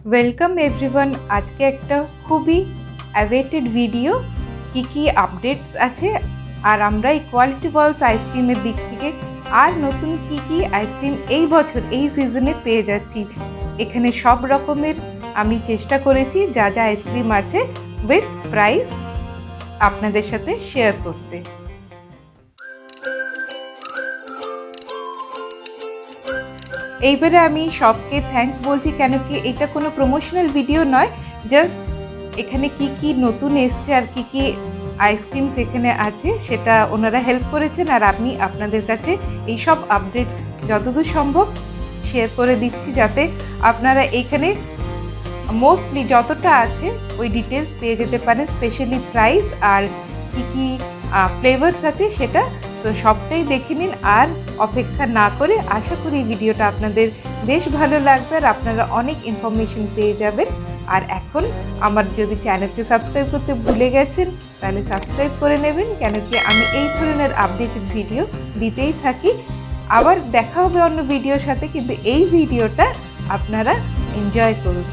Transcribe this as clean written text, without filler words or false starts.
Welcome everyone. আজকে একটা খুবই অ্যাওয়েটেড ভিডিও, কি আপডেটস আছে আর আমরা এই কোয়ালিটি ওয়ালস আইসক্রিমের দিক থেকে আর নতুন কি আইসক্রিম এই বছর এই সিজনে পেয়ে যাচ্ছি। এখানে সব রকমের আমি চেষ্টা করেছি যা যা আইসক্রিম আছে উইথ প্রাইস আপনাদের সাথে শেয়ার করতে। এইবারে আমি সবকে থ্যাঙ্কস বলছি, কেন কি এটা কোনো প্রমোশনাল ভিডিও নয়, জাস্ট এখানে কি নতুন এসছে আর কি আইসক্রিমস এখানে আছে সেটা ওনারা হেল্প করেছেন, আর আমি আপনাদের কাছে এই সব আপডেটস যতদূর সম্ভব শেয়ার করে দিচ্ছি যাতে আপনারা এখানে মোস্টলি যতটা আছে ওই ডিটেলস পেয়ে যেতে পারেন, স্পেশালি প্রাইস আর কি ফ্লেভার্স আছে সেটা। তো সবটাই দেখে নিন আর অপেক্ষা না করে আশা করি ভিডিওটা আপনাদের বেশ ভালো লাগবে আর আপনারা অনেক ইনফরমেশন পেয়ে যাবেন। আর এখন আমার যদি চ্যানেলকে সাবস্ক্রাইব করতে ভুলে গেছেন তাহলে সাবস্ক্রাইব করে নেবেন, কেন কি আমি এই ধরনের আপডেটেড ভিডিও দিতেই থাকি। আবার দেখা হবে অন্য ভিডিওর সাথে, কিন্তু এই ভিডিওটা আপনারা এনজয় করুন।